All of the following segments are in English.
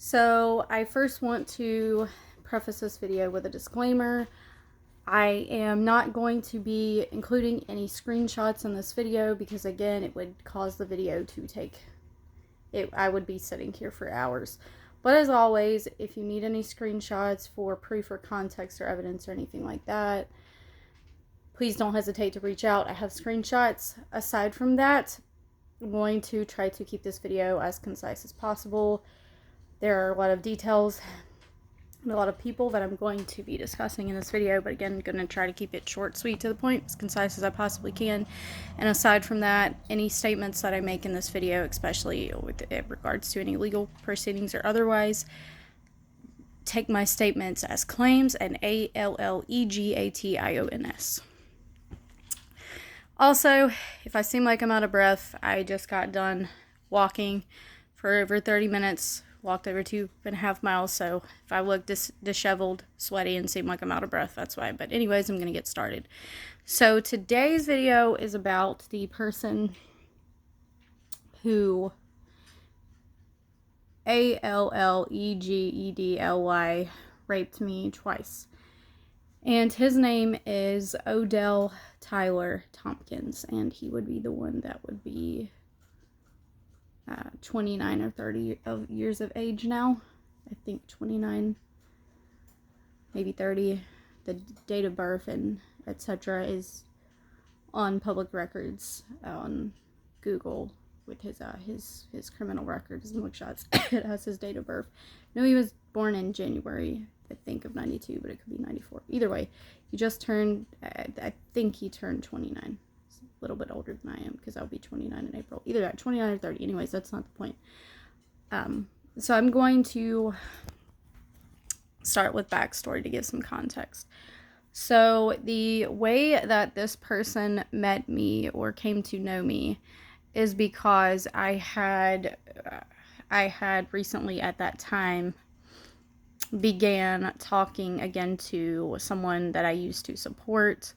So I first want to preface this video with a disclaimer. I am not going to be including any screenshots in this video because, again, it would cause the video to take it. I would be sitting here for hours. But as always, if you need any screenshots for proof or context or evidence or anything like that, please don't hesitate to reach out. I have screenshots. Aside from that, I'm going to try to keep this video as concise as possible. There are a lot of details and a lot of people that I'm going to be discussing in this video, but again, I'm going to try to keep it short, sweet, to the point, as concise as I possibly can. And aside from that, any statements that I make in this video, especially with regards to any legal proceedings or otherwise, take my statements as claims and ALLEGATIONS. Also, if I seem like I'm out of breath, I just got done walking for over 30 minutes. Walked over 2.5 miles, so if I look disheveled, sweaty, and seem like I'm out of breath, that's why. But anyways, I'm going to get started. So today's video is about the person who ALLEGEDLY raped me twice. And his name is Odell Tyler Tompkins, and he would be the one that would be 29 or 30 years of age now. I think 29, maybe 30. The date of birth and etc. is on public records on Google with his criminal records and mugshots. It has his date of birth. No, he was born in January, I think, of 92, but it could be 94. Either way, he just turned, I think he turned 29. A little bit older than I am, because I'll be 29 in April. Either that, 29 or 30. Anyways, that's not the point. So I'm going to start with backstory to give some context. So the way that this person met me or came to know me is because I had recently at that time began talking again to someone that I used to support,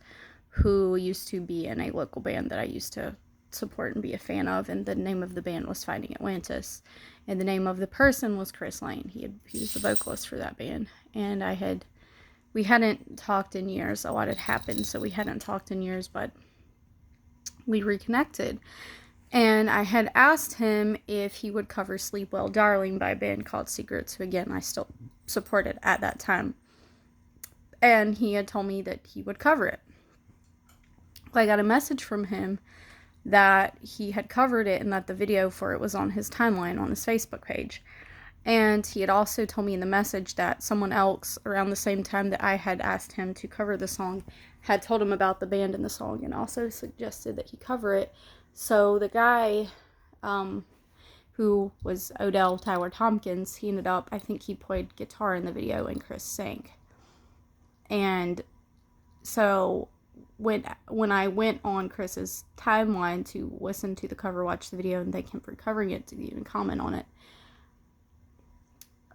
who used to be in a local band that I used to support and be a fan of, and the name of the band was Finding Atlantis, and the name of the person was Chris Lane. He was the vocalist for that band, and we hadn't talked in years. A lot had happened, so we hadn't talked in years, but we reconnected, and I had asked him if he would cover Sleep Well Darling by a band called Secrets, who again I still supported at that time, and he had told me that he would cover it. I got a message from him that he had covered it and that the video for it was on his timeline on his Facebook page. And he had also told me in the message that someone else around the same time that I had asked him to cover the song had told him about the band and the song and also suggested that he cover it. So the guy who was Odell Tyler Tompkins, he ended up, I think he played guitar in the video and Chris sang. And so when I went on Chris's timeline to listen to the cover, watch the video, and thank him for covering it, to even comment on it,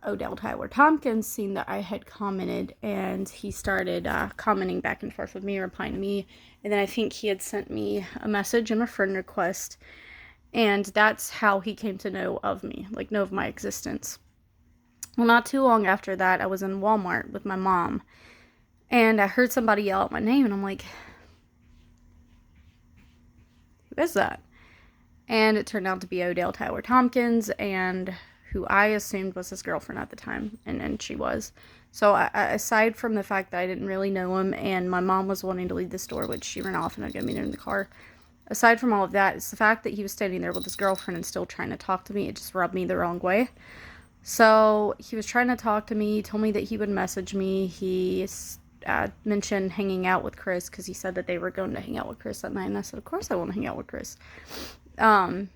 Odell Tyler Tompkins seen that I had commented, and he started commenting back and forth with me, replying to me, and then I think he had sent me a message and a friend request, and that's how he came to know of me, know of my existence. Well, not too long after that, I was in Walmart with my mom, and I heard somebody yell out my name, and I'm like, who is that? And it turned out to be Odell Tyler Tompkins, and who I assumed was his girlfriend at the time, and she was. So aside from the fact that I didn't really know him, and my mom was wanting to leave the store, which she ran off and I'd go meet her in the car, aside from all of that, it's the fact that he was standing there with his girlfriend and still trying to talk to me. It just rubbed me the wrong way. So he was trying to talk to me, told me that he would message me. He mentioned hanging out with Chris, because he said that they were going to hang out with Chris that night, and I said, of course I want to hang out with Chris. But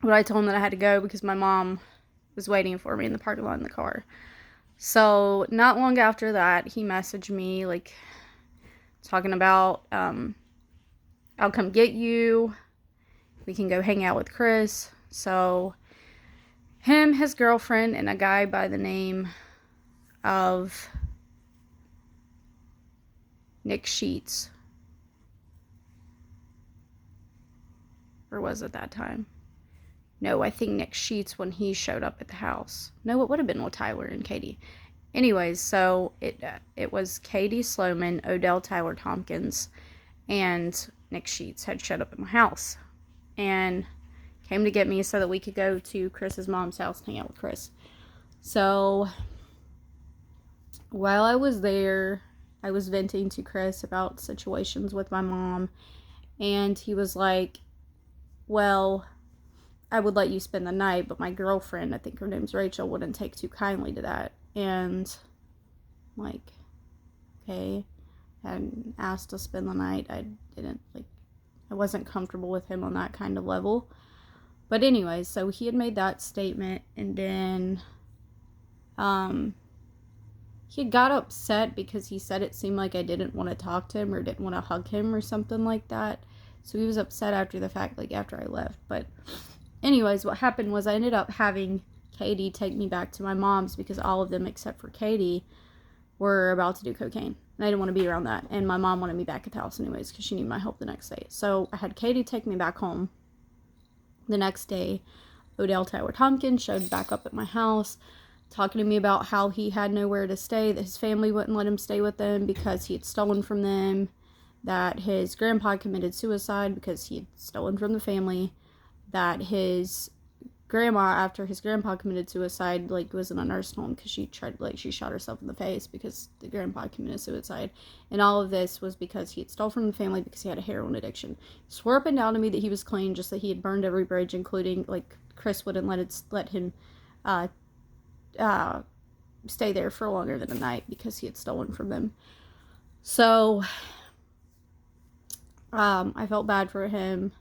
I told him that I had to go because my mom was waiting for me in the parking lot in the car. So not long after that, he messaged me, talking about, I'll come get you, we can go hang out with Chris. So him, his girlfriend, and a guy by the name of Nick Sheets, or was it that time? No, I think Nick Sheets when he showed up at the house. No, it would have been with Tyler and Katie. Anyways, so it was Katie Sloman, Odell Tyler Tompkins, and Nick Sheets had showed up at my house and came to get me so that we could go to Chris's mom's house and hang out with Chris. So while I was there, I was venting to Chris about situations with my mom, and he was like, well, I would let you spend the night, but my girlfriend, I think her name's Rachel, wouldn't take too kindly to that. And like, okay, I hadn't asked to spend the night. I wasn't comfortable with him on that kind of level. But anyways, so he had made that statement, and then he had got upset because he said it seemed like I didn't want to talk to him or didn't want to hug him or something like that. So he was upset after the fact, like after I left. But anyways, what happened was I ended up having Katie take me back to my mom's because all of them except for Katie were about to do cocaine. And I didn't want to be around that. And my mom wanted me back at the house anyways because she needed my help the next day. So I had Katie take me back home. The next day, Odell Tyler Tompkins showed back up at my house, talking to me about how he had nowhere to stay, that his family wouldn't let him stay with them because he had stolen from them, that his grandpa committed suicide because he had stolen from the family, that his grandma, after his grandpa committed suicide, like, was in a nursing home because she shot herself in the face because the grandpa committed suicide. And all of this was because he had stole from the family because he had a heroin addiction. He swore up and down to me that he was clean, just that he had burned every bridge, including, like, Chris wouldn't let him stay there for longer than a night because he had stolen from them. So I felt bad for him,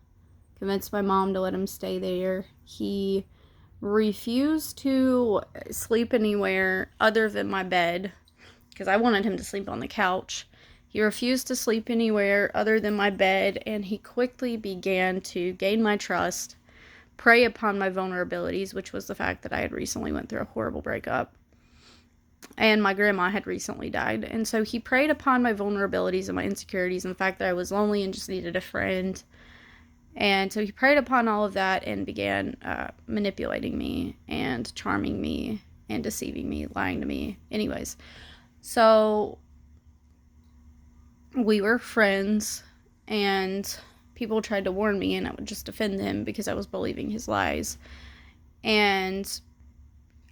convinced my mom to let him stay there. He refused to sleep anywhere other than my bed because I wanted him to sleep on the couch. He refused to sleep anywhere other than my bed, and he quickly began to gain my trust, prey upon my vulnerabilities, which was the fact that I had recently went through a horrible breakup and my grandma had recently died. And so he preyed upon my vulnerabilities and my insecurities and the fact that I was lonely and just needed a friend. And so he preyed upon all of that and began manipulating me and charming me and deceiving me, lying to me. Anyways, so we were friends, and people tried to warn me, and I would just defend him because I was believing his lies. And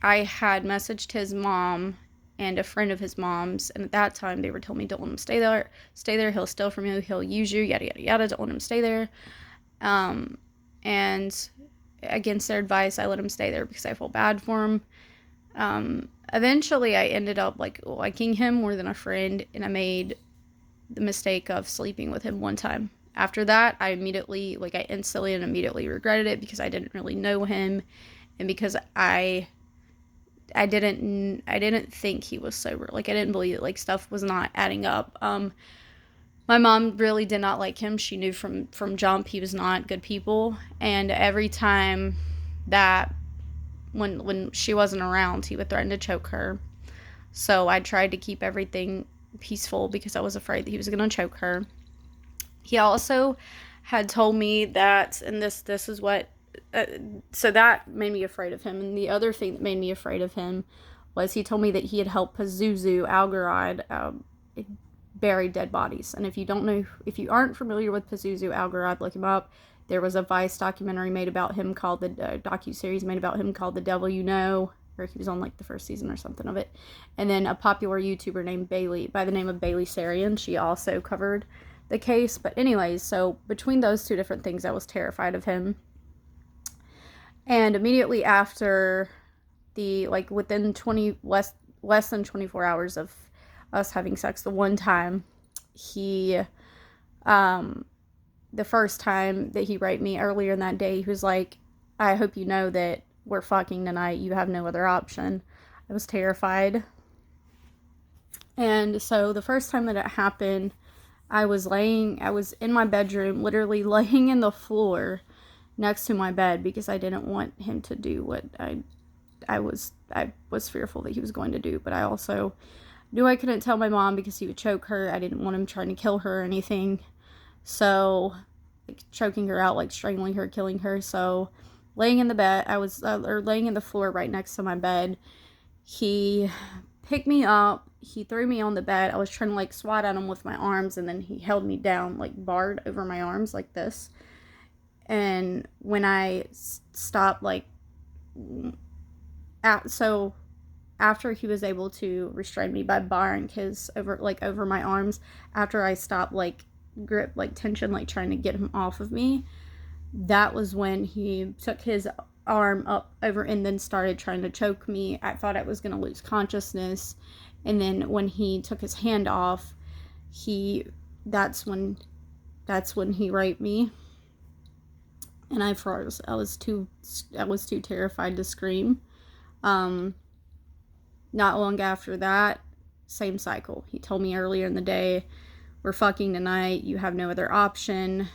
I had messaged his mom and a friend of his mom's, and at that time they were telling me, don't let him stay there, he'll steal from you, he'll use you, yada yada yada, don't let him stay there. And against their advice, I let him stay there because I felt bad for him. Eventually I ended up liking him more than a friend, and I made the mistake of sleeping with him one time. After that, I instantly and immediately regretted it because I didn't really know him, and because I didn't think he was sober. I didn't believe it. Stuff was not adding up. My mom really did not like him. She knew from jump he was not good people. And every time that when she wasn't around, he would threaten to choke her. So I tried to keep everything peaceful because I was afraid that he was going to choke her. He also had told me that, and this is what, so that made me afraid of him. And the other thing that made me afraid of him was he told me that he had helped Pazuzu Algarad bury dead bodies. And if you aren't familiar with Pazuzu Algarad, look him up. There was a Vice documentary made about him called docuseries made about him called The Devil You Know, or he was on the first season or something of it. And then a popular YouTuber named by the name of Bailey Sarian, she also covered the case. But anyways, so between those two different things, I was terrified of him. And immediately after within less than 24 hours of us having sex, the one time the first time that he raped me earlier in that day, he was like, I hope you know that we're fucking tonight. You have no other option. I was terrified. And so the first time that it happened, I was in my bedroom, literally laying in the floor next to my bed because I didn't want him to do what I was fearful that he was going to do. But I also knew I couldn't tell my mom because he would choke her. I didn't want him trying to kill her or anything. So, choking her out, strangling her, killing her. So, laying in the bed. I was or laying in the floor right next to my bed. He picked me up. He threw me on the bed. I was trying to like swat at him with my arms, and then he held me down, like barred over my arms like this. And when I stopped, like, so after he was able to restrain me by barring his over my arms, after I stopped like grip, like tension, like trying to get him off of me, that was when he took his arm up over and then started trying to choke me. I thought I was going to lose consciousness. And then when he took his hand off, that's when he raped me. And I froze. I was too terrified to scream. Not long after that, same cycle. He told me earlier in the day, we're fucking tonight, you have no other option.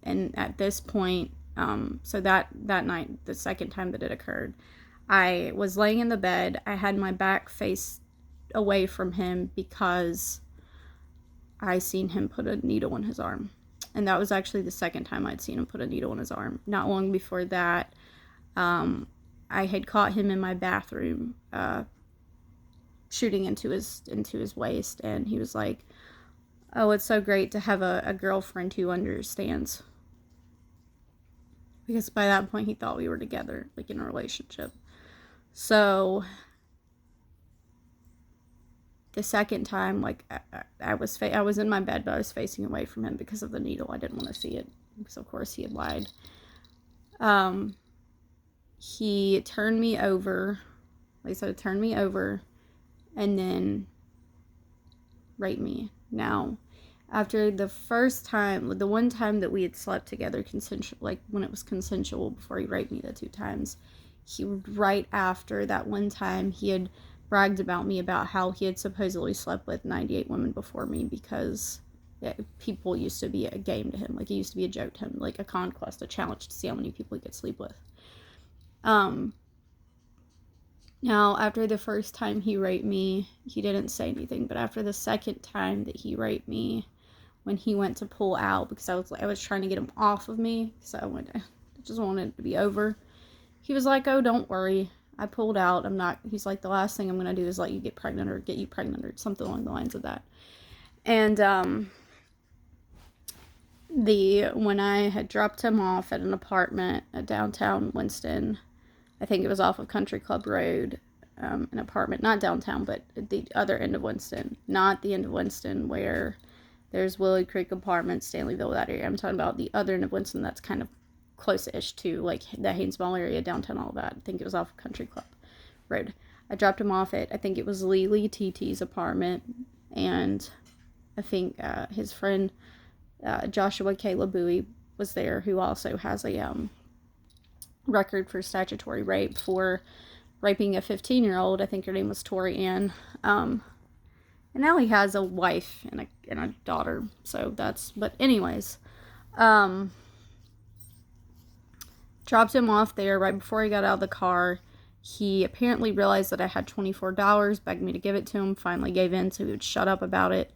And at this point, so that night, the second time that it occurred, I was laying in the bed. I had my back face away from him because I seen him put a needle in his arm. And that was actually the second time I'd seen him put a needle in his arm. Not long before that, I had caught him in my bathroom, shooting into his waist, and he was like, "Oh, it's so great to have a girlfriend who understands." Because by that point he thought we were together, like in a relationship. So the second time, like I was in my bed, but I was facing away from him because of the needle. I didn't want to see it because of course he had lied. He turned me over, like I said, turned me over, and then raped me. Now, after the first time, the one time that we had slept together, consensual, like when it was consensual before he raped me the 2 times, right after that one time, he had bragged about me about how he had supposedly slept with 98 women before me because people used to be a game to him. Like, it used to be a joke to him, like a conquest, a challenge to see how many people he could sleep with. Now, after the first time he raped me, he didn't say anything, but after the second time that he raped me, when he went to pull out, because I was trying to get him off of me, so I just wanted it to be over, he was like, "Oh, don't worry, I pulled out, he's like, the last thing I'm going to do is let you get pregnant or get you pregnant," or something along the lines of that. And, when I had dropped him off at an apartment at downtown Winston, I think it was off of Country Club Road, an apartment, not downtown, but at the other end of Winston, not the end of Winston where there's Willow Creek Apartments, Stanleyville, that area. I'm talking about the other end of Winston that's kind of close-ish to, like, the Haynesville area, downtown, all that. I think it was off of Country Club Road. I dropped him off at, I think it was Lily TT's apartment, and I think his friend Joshua Caleb Booe was there, who also has a record for statutory rape for raping a 15-year-old. I think her name was Tori Ann. And now he has a wife and a daughter. So that's, but anyways, dropped him off there. Right before he got out of the car, he apparently realized that I had $24, begged me to give it to him, finally gave in so he would shut up about it.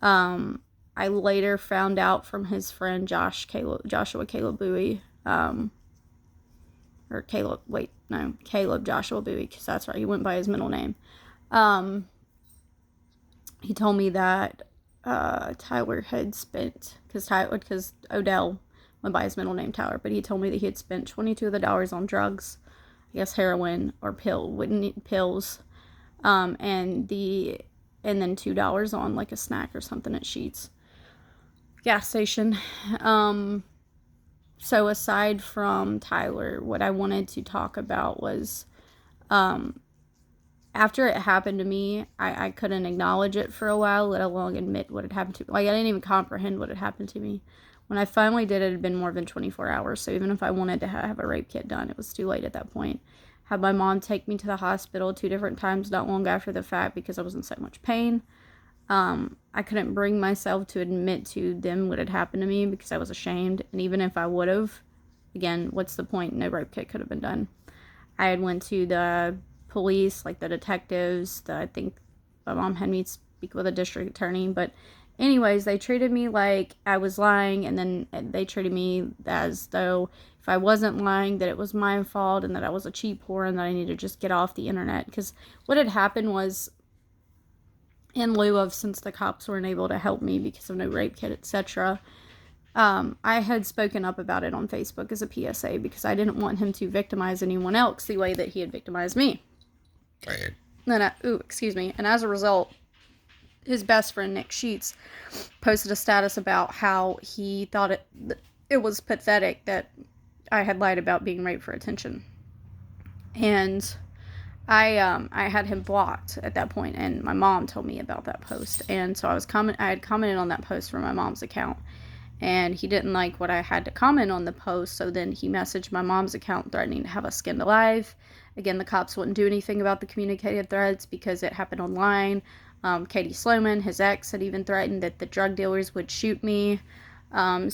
I later found out from his friend Joshua Caleb Booe, Caleb Joshua Booe, because that's right, he went by his middle name. He told me that Tyler had spent, because Odell went by his middle name Tyler, but he told me that he had spent $22 of the dollars on drugs, I guess heroin or pills, and then $2 on like a snack or something at Sheetz gas station. So aside from Tyler, what I wanted to talk about was, after it happened to me, I couldn't acknowledge it for a while, let alone admit what had happened to me. Like, I didn't even comprehend what had happened to me. When I finally did, it had been more than 24 hours, so even if I wanted to have a rape kit done, it was too late at that point. Had my mom take me to the hospital 2 different times not long after the fact because I was in so much pain. I couldn't bring myself to admit to them what had happened to me because I was ashamed, and even if I would have, again, what's the point? No rape kit could have been done. I had went to the police, like the detectives, I think my mom had me speak with a district attorney, but Anyways, they treated me like I was lying, and then they treated me as though if I wasn't lying, that it was my fault and that I was a cheap whore and that I needed to just get off the internet. Because what had happened was, in lieu of, since the cops weren't able to help me because of no rape kit, etc., I had spoken up about it on Facebook as a PSA because I didn't want him to victimize anyone else the way that he had victimized me. Right. And as a result, his best friend Nick Sheets posted a status about how he thought it was pathetic that I had lied about being raped for attention, and I had him blocked at that point, and my mom told me about that post, and so I had commented on that post from my mom's account, and he didn't like what I had to comment on the post, so then he messaged my mom's account threatening to have us skinned alive. Again, the cops wouldn't do anything about the communicated threats because it happened online. Katie Sloman, his ex, had even threatened that the drug dealers would shoot me. And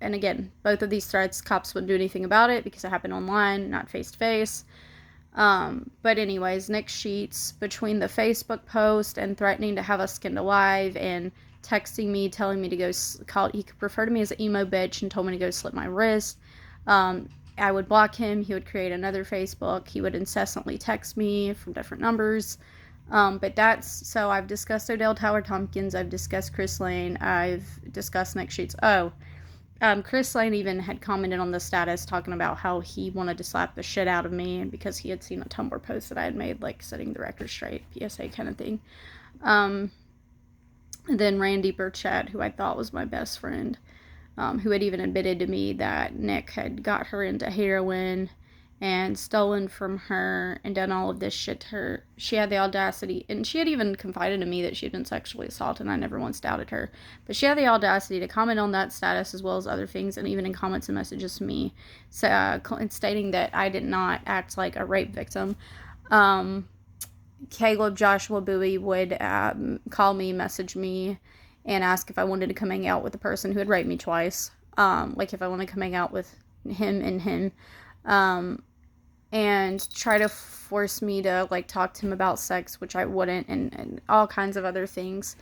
again, both of these threats, cops wouldn't do anything about it because it happened online, not face to face. But anyways, Nick Sheets, between the Facebook post and threatening to have us skinned alive and texting me, telling me to go he referred to me as an emo bitch and told me to go slit my wrist. I would block him. He would create another Facebook. He would incessantly text me from different numbers. So I've discussed Odell Tyler Tompkins. I've discussed Chris Lane. I've discussed Nick Sheets. Chris Lane even had commented on the status talking about how he wanted to slap the shit out of me because he had seen a Tumblr post that I had made, like, setting the record straight, PSA kind of thing. And then Randy Burchett, who I thought was my best friend, who had even admitted to me that Nick had got her into heroin and stolen from her and done all of this shit to her. She had the audacity, and she had even confided to me that she had been sexually assaulted, and I never once doubted her. But she had the audacity to comment on that status as well as other things, and even in comments and messages to me, stating that I did not act like a rape victim. Caleb Joshua Booe would call me, message me, and ask if I wanted to come hang out with the person who had raped me twice. Like if I wanted to come hang out with him. And try to force me to, like, talk to him about sex, which I wouldn't, and all kinds of other things.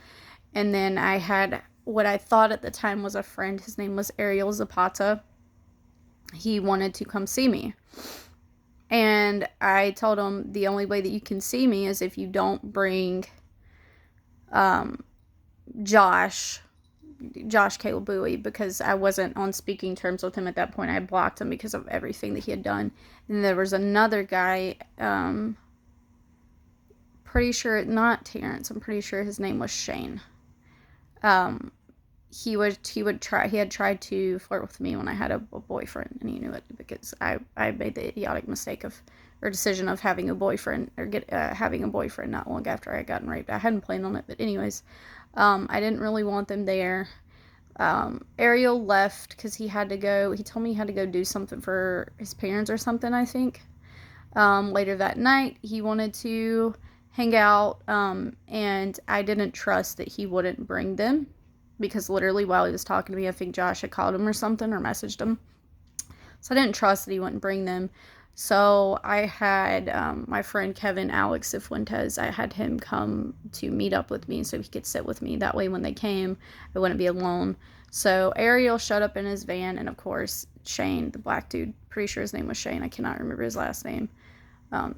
And then I had what I thought at the time was a friend. His name was Ariel Zapata. He wanted to come see me. And I told him the only way that you can see me is if you don't bring Josh Caleb Booe, because I wasn't on speaking terms with him at that point. I had blocked him because of everything that he had done. And there was another guy, pretty sure, not Terrence, I'm pretty sure his name was Shane. He had tried to flirt with me when I had a boyfriend, and he knew it because I made the idiotic mistake decision of having a boyfriend, or having a boyfriend not long after I had gotten raped. I hadn't planned on it, but anyways, I didn't really want them there. Ariel left because he told me he had to go do something for his parents or something, I think. Later that night, he wanted to hang out, and I didn't trust that he wouldn't bring them, because literally while he was talking to me, I think Josh had called him or something, or messaged him. So I didn't trust that he wouldn't bring them. So I had my friend Kevin Alex Cifuentes, I had him come to meet up with me so he could sit with me. That way when they came, I wouldn't be alone. So Ariel showed up in his van, and of course Shane, the black dude, pretty sure his name was Shane. I cannot remember his last name.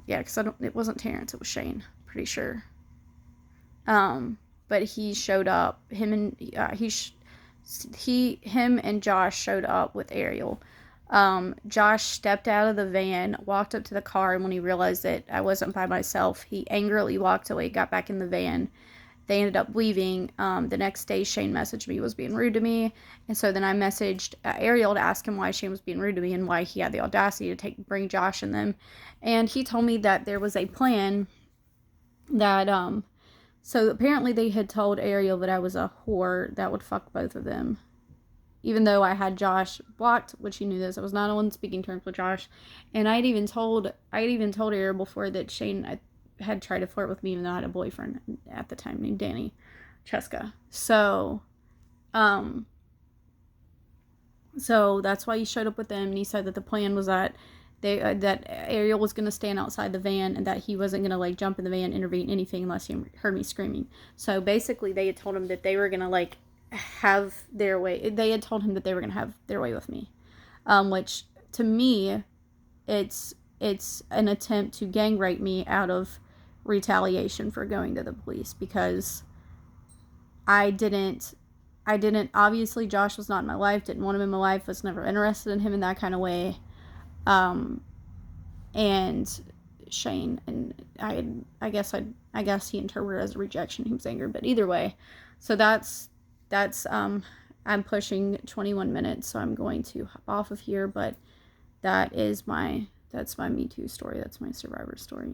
Because it wasn't Terrence, it was Shane, pretty sure. But he showed up. Him and Josh showed up with Ariel. Josh stepped out of the van, walked up to the car, and when he realized that I wasn't by myself, he angrily walked away, got back in the van. They ended up leaving. The next day, Shane messaged me, was being rude to me, and so then I messaged Ariel to ask him why Shane was being rude to me and why he had the audacity to bring Josh and them, and he told me that there was a plan that, so apparently they had told Ariel that I was a whore that would fuck both of them. Even though I had Josh blocked, which he knew this, I was not on speaking terms with Josh. And I had even told Ariel before that Shane had tried to flirt with me, even though I had a boyfriend at the time named Danny Cheska. So that's why he showed up with them, and he said that the plan was that that Ariel was going to stand outside the van and that he wasn't going to like jump in the van, intervene, anything unless he heard me screaming. So basically they had told him that they were going to like have their way. They had told him that they were going to have their way with me, which to me, it's an attempt to gang rape me out of retaliation for going to the police, because I didn't obviously Josh was not in my life, didn't want him in my life, was never interested in him in that kind of way. And Shane, and I guess he interpreted it as a rejection. He was angry, but either way, so that's I'm pushing 21 minutes, so I'm going to hop off of here. But that's my Me Too story. That's my survivor story.